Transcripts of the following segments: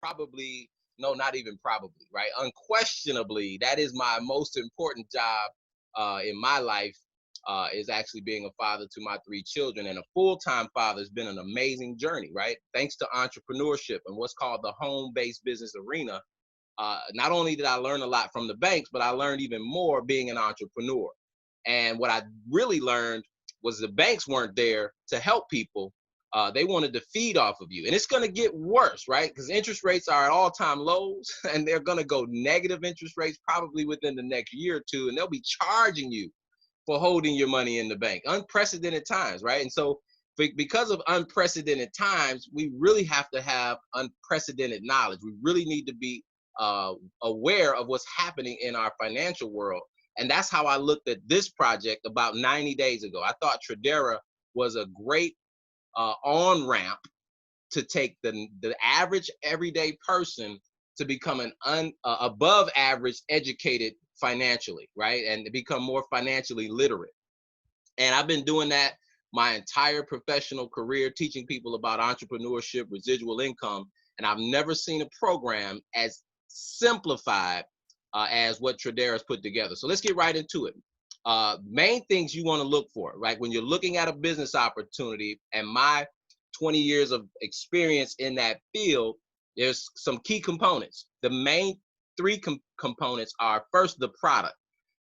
probably, no, not even probably, right? Unquestionably, that is my most important job in my life, is actually being a father to my three children. And a full-time father has been an amazing journey, right? Thanks to entrepreneurship and what's called the home-based business arena. Not only did I learn a lot from the banks, but I learned even more being an entrepreneur. And what I really learned was the banks weren't there to help people. They wanted to feed off of you. And it's going to get worse, right? Because interest rates are at all-time lows, and they're going to go negative interest rates probably within the next year or two, and they'll be charging you for holding your money in the bank. Unprecedented times, right? And so because of unprecedented times, we really have to have unprecedented knowledge. We really need to be aware of what's happening in our financial world. And that's how I looked at this project about 90 days ago. I thought Tradeera was a great on-ramp to take the average everyday person to become an above average educated financially, right? And to become more financially literate. And I've been doing that my entire professional career, teaching people about entrepreneurship, residual income. And I've never seen a program as simplified as what Tradeera has put together. So let's get right into it. Main things you want to look for, right? When you're looking at a business opportunity, and my 20 years of experience in that field, there's some key components. The main three components are, first, the product,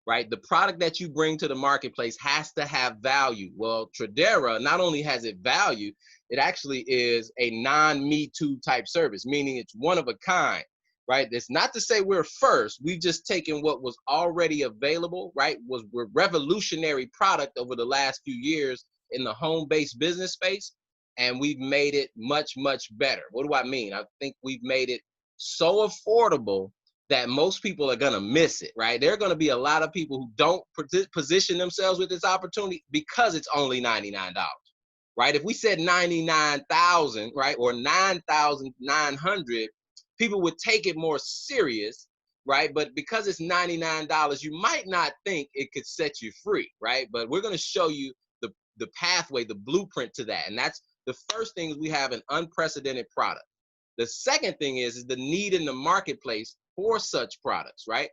right? The product that you bring to the marketplace has to have value. Well, Tradeera not only has it value, it actually is a non-Me Too type service, meaning it's one of a kind, right? It's not to say we're first. We've just taken what was already available, right? We're revolutionary product over the last few years in the home-based business space, and we've made it much, much better. What do I mean? I think we've made it so affordable that most people are going to miss it, right? There are going to be a lot of people who don't position themselves with this opportunity because it's only $99, right? If we said 99,000, right, or 9,900, people would take it more serious, right? But because it's $99, you might not think it could set you free, right? But we're going to show you the pathway, the blueprint to that. And that's the first thing. Is we have an unprecedented product. The second thing is the need in the marketplace for such products, right?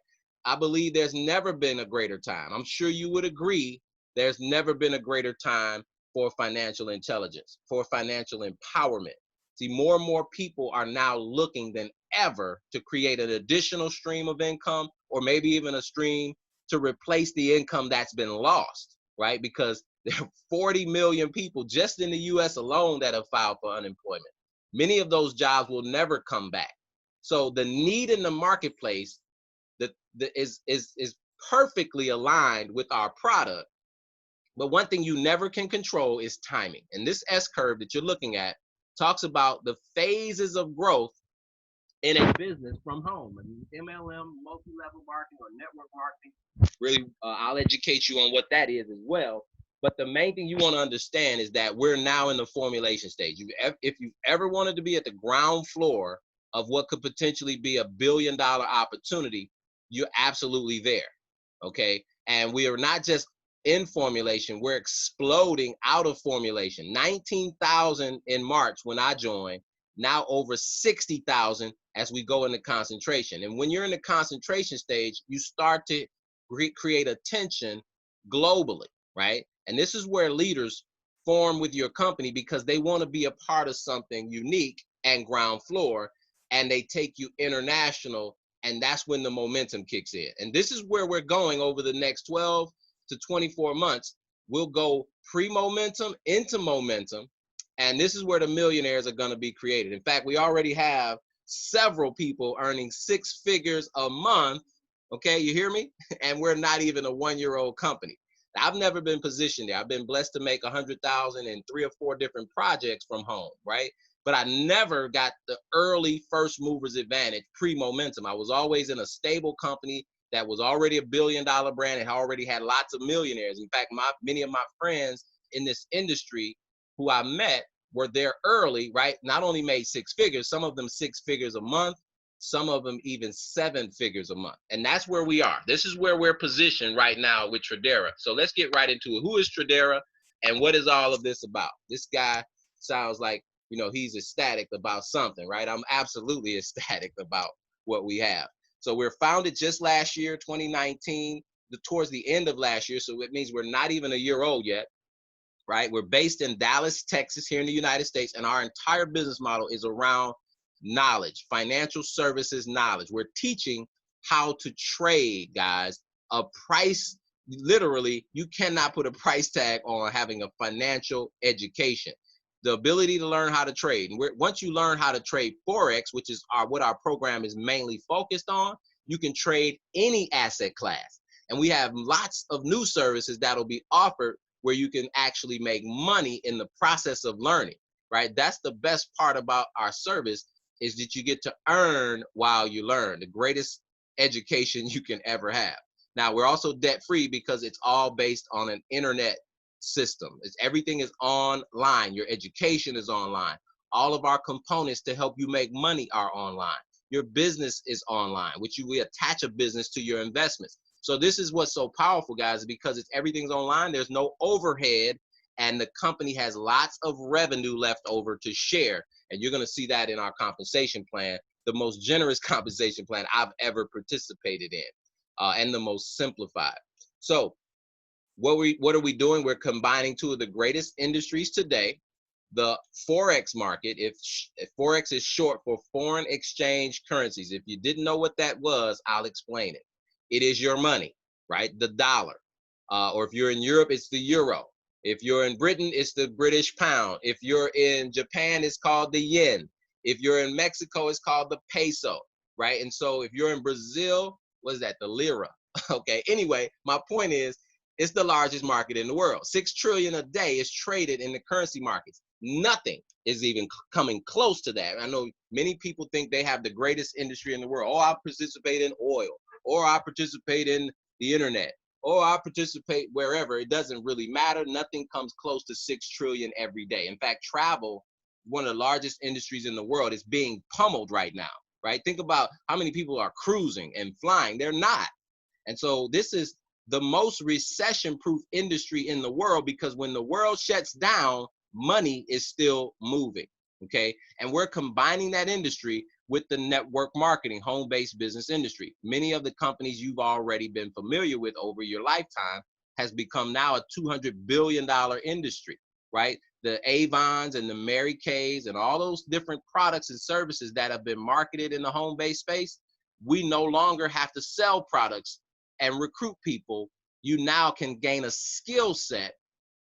I believe there's never been a greater time. I'm sure you would agree there's never been a greater time for financial intelligence, for financial empowerment. See, more and more people are now looking than ever to create an additional stream of income, or maybe even a stream to replace the income that's been lost, right? Because there are 40 million people just in the US alone that have filed for unemployment. Many of those jobs will never come back. So the need in the marketplace is perfectly aligned with our product. But one thing you never can control is timing. And this S curve that you're looking at talks about the phases of growth in a business from home. I mean, MLM, multi-level marketing, or network marketing. Really, I'll educate you on what that is as well. But the main thing you want to understand is that we're now in the formulation stage. If you've ever wanted to be at the ground floor of what could potentially be $1 billion opportunity, you're absolutely there, okay? And we are not just in formulation, we're exploding out of formulation. 19,000 in March when I joined, now over 60,000 as we go into concentration. And when you're in the concentration stage, you start to create attention globally, right? And this is where leaders form with your company because they want to be a part of something unique and ground floor, and they take you international, and that's when the momentum kicks in. And this is where we're going over the next 12 to 24 months. We'll go pre-momentum into momentum, and this is where the millionaires are going to be created. In fact, we already have several people earning 6 figures a month. Okay, you hear me? And we're not even a 1-year-old company. I've never been positioned there. I've been blessed to make 100,000 in 3 or 4 different projects from home, right? But I never got the early first movers advantage pre-momentum. I was always in a stable company that was already $1 billion brand and already had lots of millionaires. In fact, many of my friends in this industry who I met were there early, right? Not only made 6 figures, some of them 6 figures a month, some of them even 7 figures a month. And that's where we are. This is where we're positioned right now with Tradeera. So let's get right into it. Who is Tradeera and what is all of this about? This guy sounds like, you know, he's ecstatic about something, right? I'm absolutely ecstatic about what we have. So we're founded just last year, 2019, towards the end of last year. So it means we're not even a year old yet, right? We're based in Dallas, Texas, here in the United States, and our entire business model is around knowledge, financial services knowledge. We're teaching how to trade, guys. A price, literally, you cannot put a price tag on having a financial education. The ability to learn how to trade. And once you learn how to trade Forex, which is what our program is mainly focused on, you can trade any asset class. And we have lots of new services that'll be offered where you can actually make money in the process of learning, right? That's the best part about our service, is that you get to earn while you learn. The greatest education you can ever have. Now, we're also debt free because it's all based on an internet system. Everything is online. Your education is online. All of our components to help you make money are online. Your business is online, which we attach a business to your investments. So this is what's so powerful, guys, because everything's online. There's no overhead, and the company has lots of revenue left over to share. And you're going to see that in our compensation plan, the most generous compensation plan I've ever participated in, and the most simplified. So what are we doing? We're combining two of the greatest industries today. The Forex market, if Forex is short for foreign exchange currencies. If you didn't know what that was, I'll explain it. It is your money, right? The dollar. Or if you're in Europe, it's the euro. If you're in Britain, it's the British pound. If you're in Japan, it's called the yen. If you're in Mexico, it's called the peso, right? And so if you're in Brazil, what is that? The lira. Okay. Anyway, my point is, it's the largest market in the world. 6 trillion a day is traded in the currency markets. Nothing is even coming close to that. I know many people think they have the greatest industry in the world. Oh, I participate in oil, or I participate in the internet, or I participate wherever. It doesn't really matter. Nothing comes close to 6 trillion every day. In fact, travel, one of the largest industries in the world, is being pummeled right now, right? Think about how many people are cruising and flying. They're not. And so this is the most recession-proof industry in the world, because when the world shuts down, money is still moving, okay? And we're combining that industry with the network marketing, home-based business industry. Many of the companies you've already been familiar with over your lifetime has become now a $200 billion industry, right? The Avons and the Mary Kays and all those different products and services that have been marketed in the home-based space, we no longer have to sell products and recruit people. You now can gain a skill set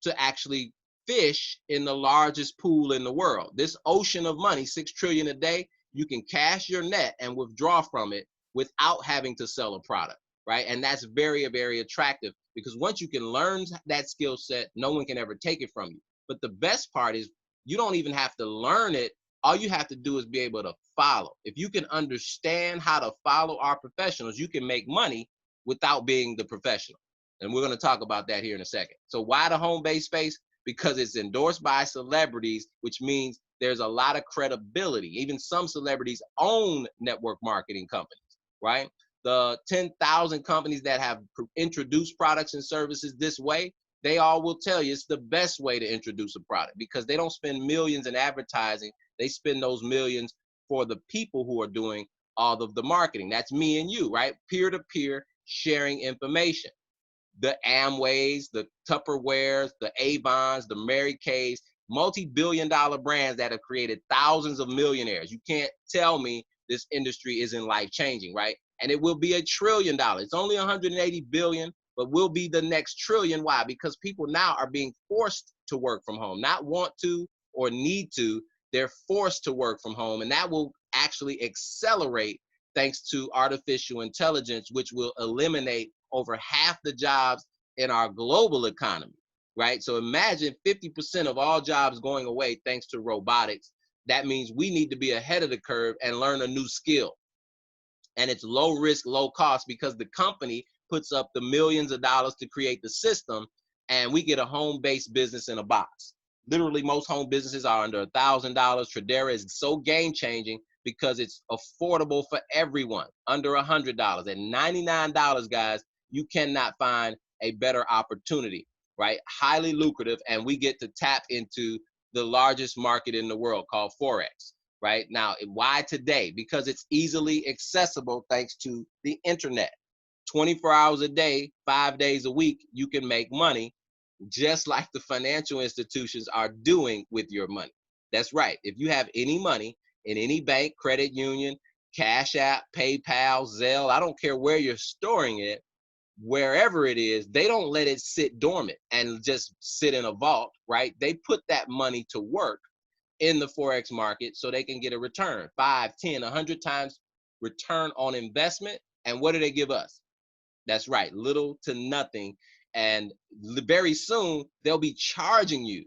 to actually fish in the largest pool in the world. This ocean of money, 6 trillion a day, you can cash your net and withdraw from it without having to sell a product, right? And that's very, very attractive, because once you can learn that skill set, no one can ever take it from you. But the best part is, you don't even have to learn it. All you have to do is be able to follow. If you can understand how to follow our professionals, you can make money without being the professional. And we're going to talk about that here in a second. So why the home-based space? Because it's endorsed by celebrities, which means there's a lot of credibility. Even some celebrities own network marketing companies, right? The 10,000 companies that have introduced products and services this way, they all will tell you it's the best way to introduce a product, because they don't spend millions in advertising. They spend those millions for the people who are doing all of the marketing. That's me and you, right? Peer-to-peer sharing information. The Amways, the Tupperwares, the Avons, the Mary Kays, multi-billion-dollar brands that have created thousands of millionaires. You can't tell me this industry isn't life-changing, right? And it will be $1 trillion. It's only 180 billion, but will be the next trillion. Why? Because people now are being forced to work from home, not want to or need to. They're forced to work from home, and that will actually accelerate thanks to artificial intelligence, which will eliminate over half the jobs in our global economy, right? So imagine 50% of all jobs going away thanks to robotics. That means we need to be ahead of the curve and learn a new skill. And it's low risk, low cost, because the company puts up the millions of dollars to create the system, and we get a home-based business in a box. Literally, most home businesses are under $1,000. Tradeera is so game-changing because it's affordable for everyone, under $100. At $99, guys, you cannot find a better opportunity, right? Highly lucrative, and we get to tap into the largest market in the world called Forex. Right now, why today? Because it's easily accessible thanks to the internet. 24 hours a day, 5 days a week, you can make money just like the financial institutions are doing with your money. That's right. If you have any money in any bank, credit union, Cash App, PayPal, Zelle, I don't care where you're storing it, wherever it is, they don't let it sit dormant and just sit in a vault, right? They put that money to work in the Forex market so they can get a return, 5, 10, 100 times return on investment. And what do they give us? That's right, little to nothing. And very soon they'll be charging you.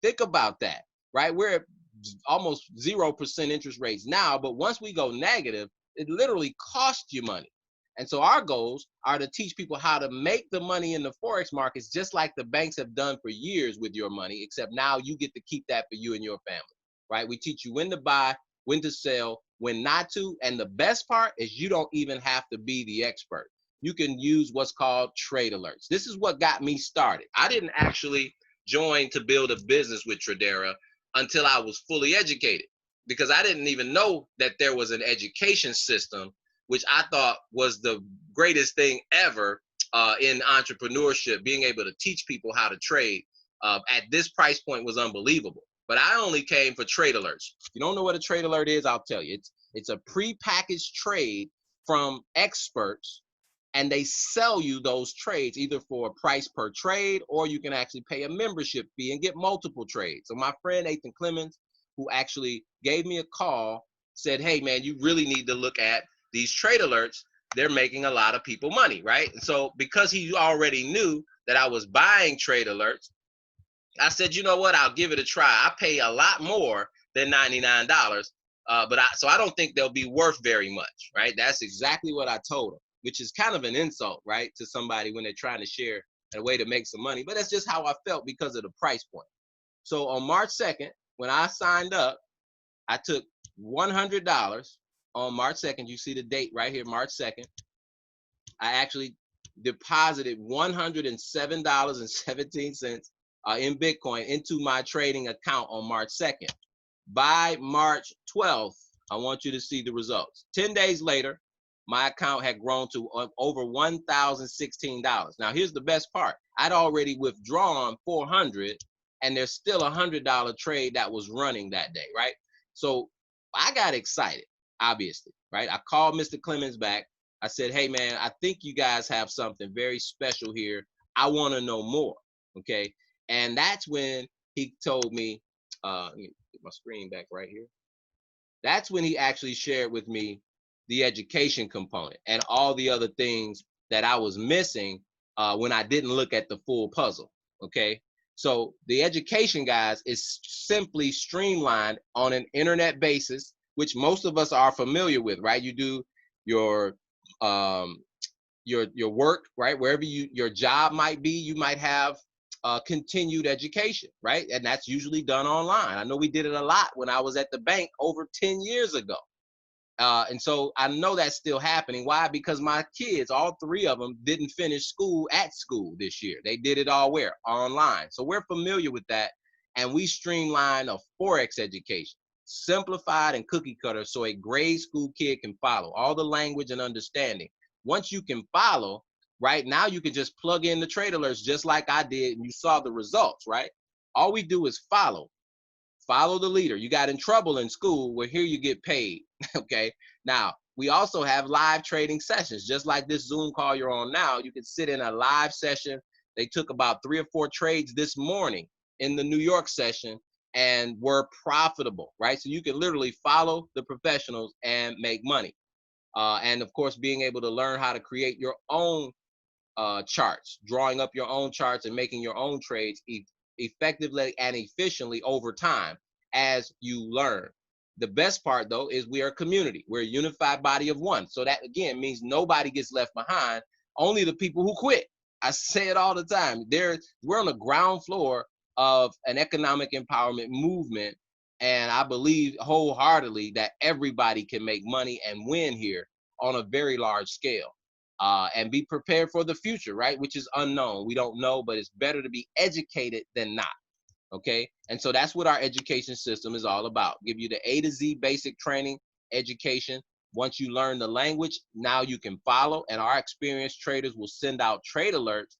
Think about that, right? We're at almost 0% interest rates now, but once we go negative, it literally costs you money. And so our goals are to teach people how to make the money in the Forex markets, just like the banks have done for years with your money, except now you get to keep that for you and your family, right? We teach you when to buy, when to sell, when not to. And the best part is you don't even have to be the expert. You can use what's called trade alerts. This is what got me started. I didn't actually join to build a business with Tradeera until I was fully educated, because I didn't even know that there was an education system, which I thought was the greatest thing ever in entrepreneurship. Being able to teach people how to trade at this price point was unbelievable. But I only came for trade alerts. If you don't know what a trade alert is, I'll tell you. It's a prepackaged trade from experts, and they sell you those trades either for a price per trade, or you can actually pay a membership fee and get multiple trades. So my friend Nathan Clemens, who actually gave me a call, said, hey man, you really need to look at these trade alerts. They're making a lot of people money, right? And so because he already knew that I was buying trade alerts, I said, you know what, I'll give it a try. I pay a lot more than $99, so I don't think they'll be worth very much, right? That's exactly what I told him, which is kind of an insult, right, to somebody when they're trying to share a way to make some money. But that's just how I felt because of the price point. So on March 2nd, when I signed up, I took $100 on March 2nd. You see the date right here, March 2nd. I actually deposited $107.17 in Bitcoin into my trading account on March 2nd. By March 12th, I want you to see the results. 10 days later, my account had grown to over $1,016. Now, here's the best part. I'd already withdrawn $400, and there's still a $100 trade that was running that day, right? So I got excited, obviously, right? I called Mr. Clemens back. I said, hey, man, I think you guys have something very special here. I want to know more, okay? And that's when he told me, let me get my screen back right here. That's when he actually shared with me the education component and all the other things that I was missing when I didn't look at the full puzzle, okay? So the education, guys, is simply streamlined on an internet basis, which most of us are familiar with, right? You do your work, right? Wherever your job might be, you might have continued education, right? And that's usually done online. I know we did it a lot when I was at the bank over 10 years ago. And so I know that's still happening. Why? Because my kids, all three of them, didn't finish school at school this year. They did it all where? Online. So we're familiar with that. And we streamline a Forex education, simplified and cookie cutter, so a grade school kid can follow all the language and understanding. Once you can follow, right, now you can just plug in the trade alerts just like I did, and you saw the results, right? All we do is follow the leader. You got in trouble in school, well, here you get paid. Okay. Now, we also have live trading sessions, just like this Zoom call you're on now. You can sit in a live session. They took about 3 or 4 trades this morning in the New York session and were profitable, right? So you can literally follow the professionals and make money. And of course, being able to learn how to create your own charts, drawing up your own charts and making your own trades effectively and efficiently over time as you learn. The best part, though, is we are a community. We're a unified body of one. So that, again, means nobody gets left behind, only the people who quit. I say it all the time. We're on the ground floor of an economic empowerment movement, and I believe wholeheartedly that everybody can make money and win here on a very large scale. And be prepared for the future, right? Which is unknown. We don't know, but it's better to be educated than not. Okay. And so that's what our education system is all about. Give you the A to Z basic training, education. Once you learn the language, now you can follow. And our experienced traders will send out trade alerts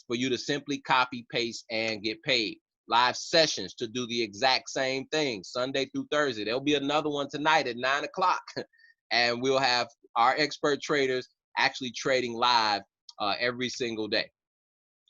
for you to simply copy, paste, and get paid. Live sessions to do the exact same thing, Sunday through Thursday. There'll be another one tonight at 9 o'clock. And we'll have our expert traders actually trading live every single day.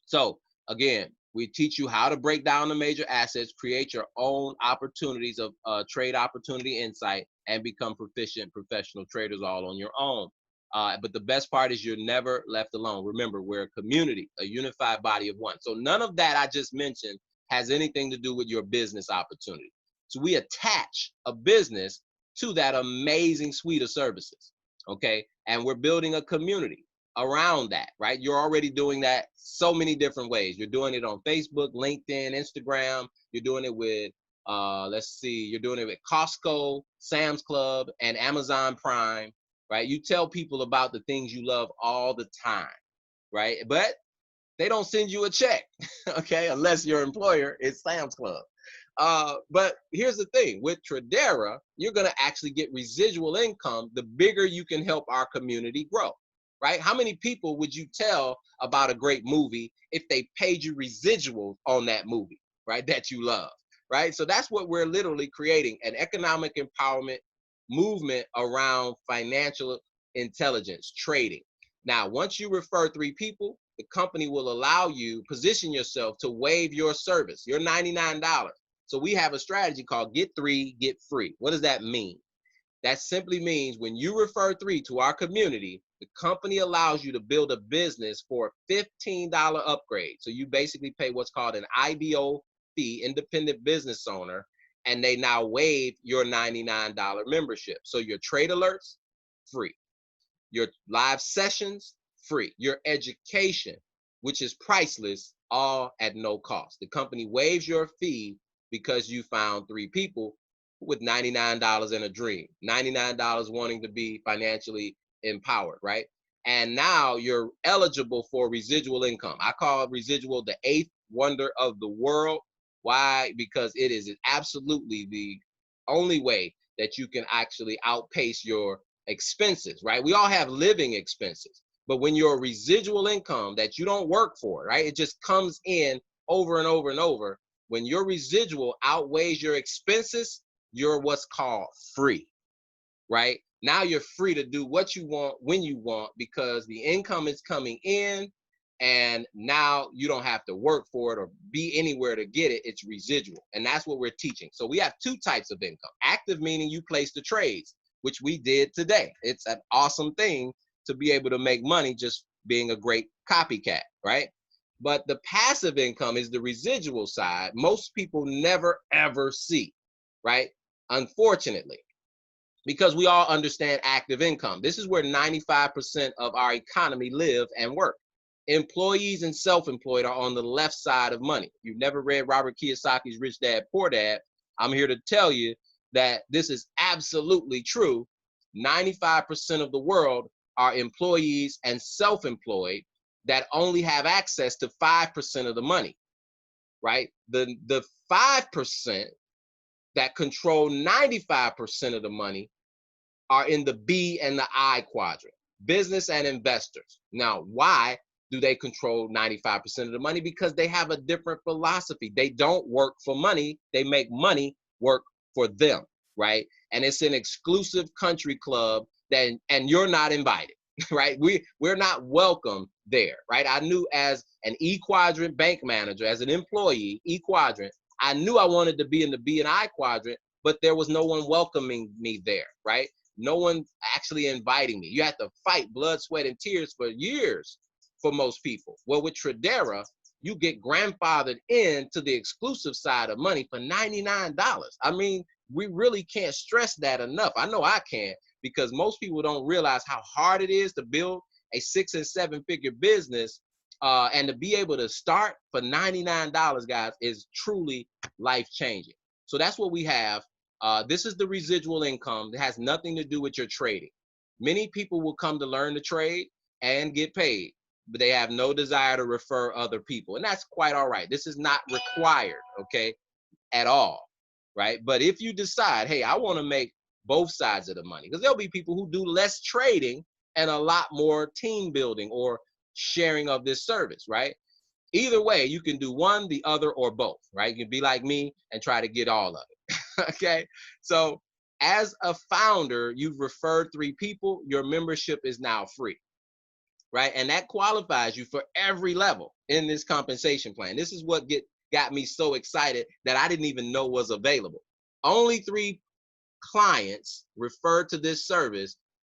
So again, we teach you how to break down the major assets, create your own opportunities of trade opportunity insight, and become proficient professional traders all on your own. But the best part is you're never left alone. Remember, we're a community, a unified body of one. So none of that I just mentioned has anything to do with your business opportunity. So we attach a business to that amazing suite of services. Okay. And we're building a community around that, right? You're already doing that so many different ways. You're doing it on Facebook, LinkedIn, Instagram. You're doing it with, let's see, you're doing it with Costco, Sam's Club, and Amazon Prime, right? You tell people about the things you love all the time, right? But they don't send you a check, okay? Unless your employer is Sam's Club. But here's the thing, with Tradeera, you're gonna actually get residual income the bigger you can help our community grow, right? How many people would you tell about a great movie if they paid you residuals on that movie, right? That you love, right? So that's what we're literally creating, an economic empowerment movement around financial intelligence, trading. Now, once you refer 3 people, the company will allow you position yourself to waive your service, your $99. So we have a strategy called get 3, get free. What does that mean? That simply means when you refer 3 to our community, the company allows you to build a business for a $15 upgrade. So you basically pay what's called an IBO fee, independent business owner, and they now waive your $99 membership. So your trade alerts, free. Your live sessions, free. Your education, which is priceless, all at no cost. The company waives your fee because you found 3 people with $99 and a dream, $99 wanting to be financially empowered, right? And now you're eligible for residual income. I call residual the 8th wonder of the world. Why? Because it is absolutely the only way that you can actually outpace your expenses, right? We all have living expenses, but when your residual income that you don't work for, right? It just comes in over and over and over. When your residual outweighs your expenses, you're what's called free, right? Now you're free to do what you want when you want because the income is coming in and now you don't have to work for it or be anywhere to get it. It's residual. And that's what we're teaching. So we have 2 types of income. Active meaning you place the trades, which we did today. It's an awesome thing to be able to make money just being a great copycat, right? But the passive income is the residual side. Most people never ever see, right? Unfortunately, because we all understand active income. This is where 95% of our economy live and work. Employees and self-employed are on the left side of money. If you've never read Robert Kiyosaki's Rich Dad, Poor Dad, I'm here to tell you that this is absolutely true. 95% of the world are employees and self-employed that only have access to 5% of the money, right? The 5% that control 95% of the money are in the B and the I quadrant, business and investors. Now, why do they control 95% of the money? Because they have a different philosophy. They don't work for money. They make money work for them, right? And it's an exclusive country club that, and you're not invited, right? We're not welcome there, right? I knew as an E quadrant bank manager, as an employee, E quadrant, I knew I wanted to be in the B and I quadrant, but there was no one welcoming me there, right? No one actually inviting me. You have to fight blood, sweat, and tears for years for most people. Well, with Tradeera, you get grandfathered into the exclusive side of money for $99. I mean, we really can't stress that enough. I know I can't, because most people don't realize how hard it is to build a 6 and 7 figure business. And to be able to start for $99, guys, is truly life changing. So that's what we have. This is the residual income. It has nothing to do with your trading. Many people will come to learn to trade and get paid, but they have no desire to refer other people. And that's quite all right. This is not required, okay? at all, right? But if you decide, hey, I want to make both sides of the money, because there'll be people who do less trading and a lot more team building or sharing of this service, right? Either way, you can do one, the other, or both, right? You can be like me and try to get all of it. Okay. So as a founder, you've referred 3 people, your membership is now free, right? And that qualifies you for every level in this compensation plan. This is what got me so excited that I didn't even know was available. Only 3 clients referred to this service,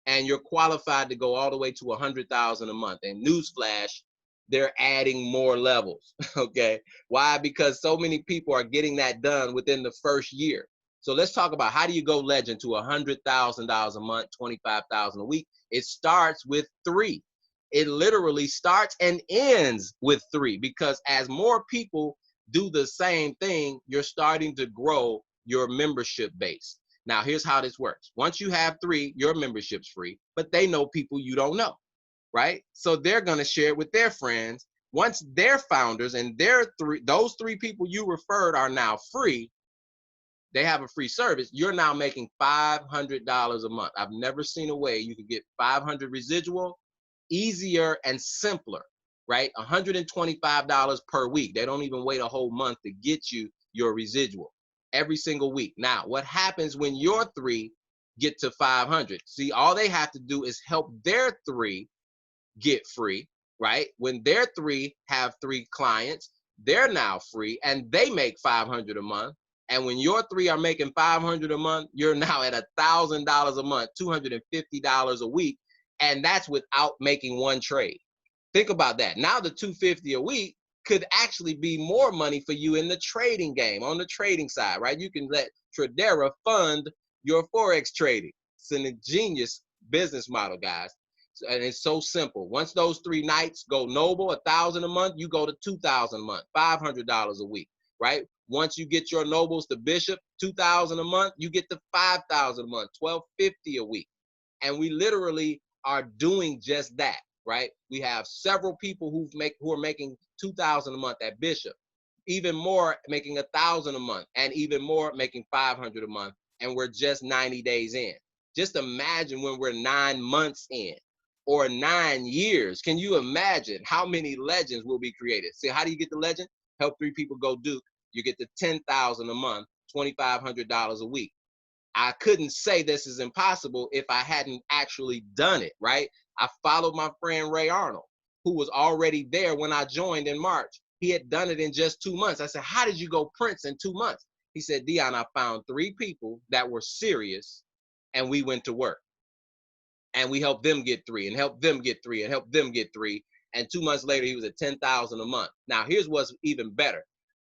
and you're qualified to go all the way to 100,000 a month. And newsflash, they're adding more levels. Okay, why? Because so many people are getting that done within the first year. So let's talk about, how do you go legend to $100,000 a month, 25,000 a week? It starts with 3. It literally starts and ends with 3, because as more people do the same thing, you're starting to grow your membership base. Now, here's how this works. Once you have 3, your membership's free, but they know people you don't know, right? So they're going to share it with their friends. Once they're founders and those 3 people you referred are now free, they have a free service, you're now making $500 a month. I've never seen a way you could get 500 residual easier and simpler, right? $125 per week. They don't even wait a whole month to get you your residual every single week. Now, what happens when your 3 get to 500? See, all they have to do is help their 3 get free, right? When their 3 have 3 clients, they're now free and they make 500 a month. And when your 3 are making 500 a month, you're now at $1,000 a month, $250 a week. And that's without making one trade. Think about that. Now the $250 a week could actually be more money for you in the trading game, on the trading side, right? You can let Tradeera fund your Forex trading. It's an ingenious business model, guys. And it's so simple. Once those 3 nights go noble, 1,000 a month, you go to 2,000 a month, $500 a week, right? Once you get your nobles to bishop, 2,000 a month, you get to 5,000 a month, 1,250 a week. And we literally are doing just that, right? We have several people who are making 2,000 a month at bishop, even more making 1,000 a month, and even more making 500 a month. And we're just 90 days in. Just imagine when we're 9 months in, or 9 years. Can you imagine how many legends will be created? See, how do you get the legend? Help 3 people go Duke. You get the 10,000 a month, $2,500 a week. I couldn't say this is impossible if I hadn't actually done it, right? I followed my friend Ray Arnold, who was already there when I joined in March. He had done it in just 2 months. I said, how did you go Prince in 2 months? He said, Dion, I found 3 people that were serious and we went to work. And we helped them get 3 and helped them get 3 and helped them get 3. And 2 months later, he was at 10,000 a month. Now, here's what's even better.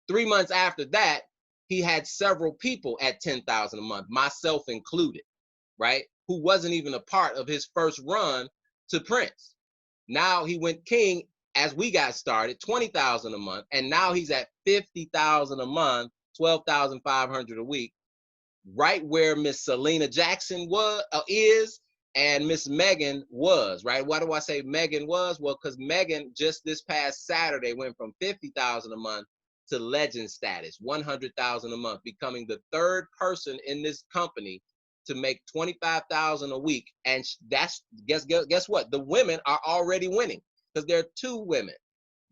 3 months after that, he had several people at 10,000 a month, myself included, right? Who wasn't even a part of his first run to Prince. Now he went king as we got started, 20,000 a month, and now he's at 50,000 a month, 12,500 a week, right where Miss Selena Jackson is, and Miss Megan was, right? Why do I say Megan was? Well, because Megan just this past Saturday went from 50,000 a month to legend status, 100,000 a month, becoming the 3rd person in this company to make 25,000 a week. And that's guess what? The women are already winning, because there are 2 women,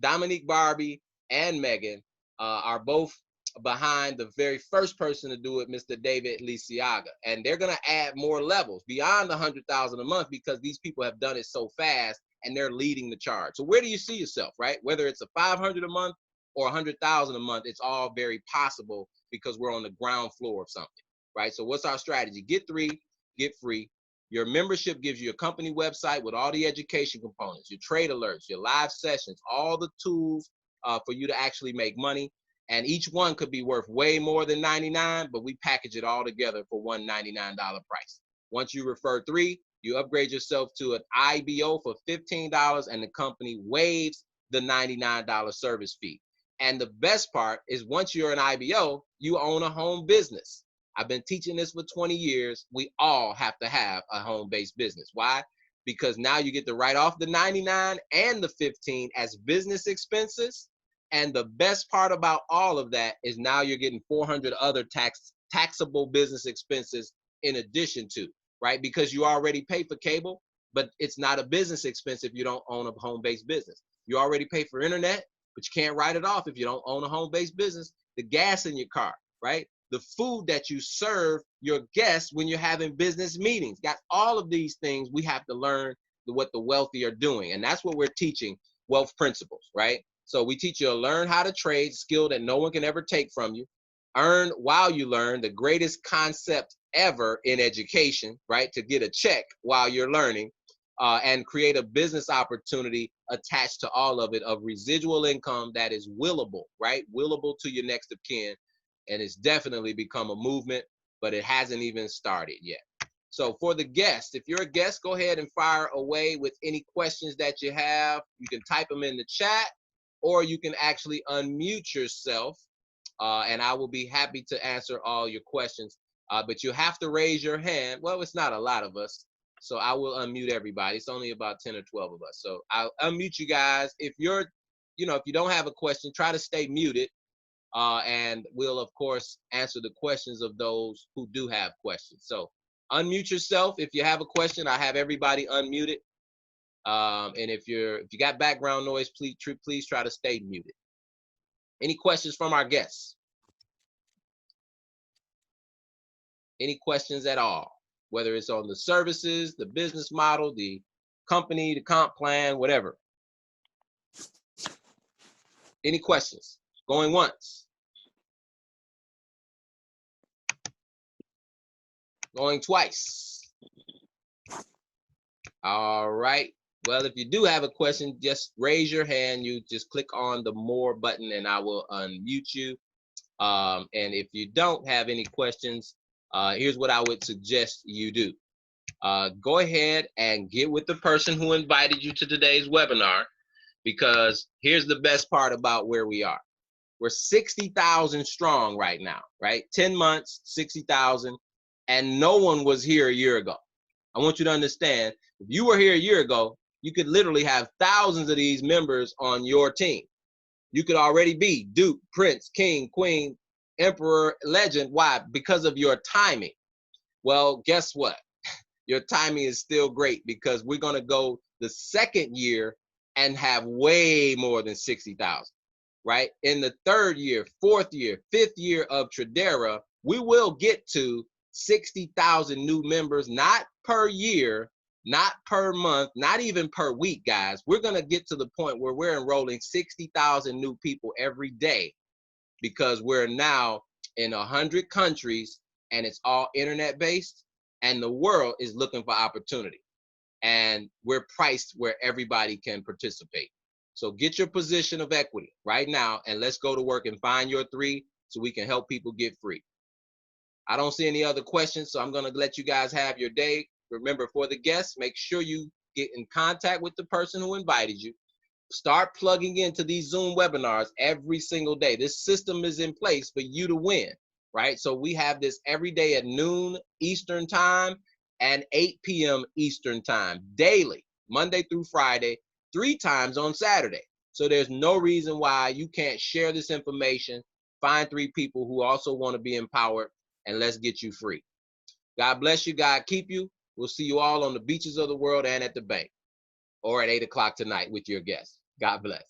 Dominique Barbie and Megan, are both behind the very first person to do it, Mr. David Lisiaga. And they're going to add more levels beyond the 100,000 a month, because these people have done it so fast and they're leading the charge. So where do you see yourself, right? Whether it's a 500 a month or 100,000 a month, it's all very possible, because we're on the ground floor of something, right? So what's our strategy? Get 3, get free. Your membership gives you a company website with all the education components, your trade alerts, your live sessions, all the tools for you to actually make money. And each one could be worth way more than $99, but we package it all together for $199 price. Once you refer 3, you upgrade yourself to an IBO for $15, and the company waives the $99 service fee. And the best part is, once you're an IBO, you own a home business. I've been teaching this for 20 years. We all have to have a home-based business. Why? Because now you get to write off the $99 and the $15 as business expenses. And the best part about all of that is now you're getting 400 other taxable business expenses in addition to, right? Because you already pay for cable, but it's not a business expense if you don't own a home-based business. You already pay for internet, but you can't write it off if you don't own a home-based business. The gas in your car, right? The food that you serve your guests when you're having business meetings. Got all of these things we have to learn what the wealthy are doing. And that's what we're teaching, wealth principles, right? So we teach you to learn how to trade, skill that no one can ever take from you. Earn while you learn, the greatest concept ever in education, right? To get a check while you're learning, and create a business opportunity attached to all of it of residual income that is willable, right? Willable to your next of kin. And it's definitely become a movement, but it hasn't even started yet. So for the guest, if you're a guest, go ahead and fire away with any questions that you have. You can type them in the chat, or you can actually unmute yourself, and I will be happy to answer all your questions. But you have to raise your hand. Well, it's not a lot of us, so I will unmute everybody. It's only about 10 or 12 of us. So I'll unmute you guys. If you're, if you don't have a question, try to stay muted. And we'll, of course, answer the questions of those who do have questions. So unmute yourself if you have a question. I have everybody unmuted. And if you got background noise, please try to stay muted. Any questions from our guests? Any questions at all? Whether it's on the services, the business model, the company, the comp plan, whatever. Any questions? Going once. Going twice. All right. Well, if you do have a question, just raise your hand. You just click on the more button and I will unmute you. And if you don't have any questions, here's what I would suggest you do. Go ahead and get with the person who invited you to today's webinar, because here's the best part about where we are. We're 60,000 strong right now, right? 10 months, 60,000, and no one was here a year ago. I want you to understand, if you were here a year ago, you could literally have thousands of these members on your team. You could already be Duke, Prince, King, Queen, Emperor, Legend. Why? Because of your timing. Well, guess what? Your timing is still great, because we're going to go the second year and have way more than 60,000, right? In the third year, fourth year, fifth year of Tradeera, we will get to 60,000 new members, not per year, not per month, not even per week, guys. We're going to get to the point where we're enrolling 60,000 new people every day, because we're now in 100 countries and it's all internet based, and the world is looking for opportunity, and we're priced where everybody can participate. So get your position of equity right now, and let's go to work and find your three so we can help people get free. I don't see any other questions, so I'm going to let you guys have your day. Remember, for the guests, make sure you get in contact with the person who invited you. Start plugging into these Zoom webinars every single day. This system is in place for you to win, right? So we have this every day at noon Eastern time and 8 p.m. Eastern time, daily, Monday through Friday, 3 times on Saturday. So there's no reason why you can't share this information, find 3 people who also want to be empowered, and let's get you free. God bless you. God keep you. We'll see you all on the beaches of the world and at the bank, or at 8 o'clock tonight with your guests. God bless.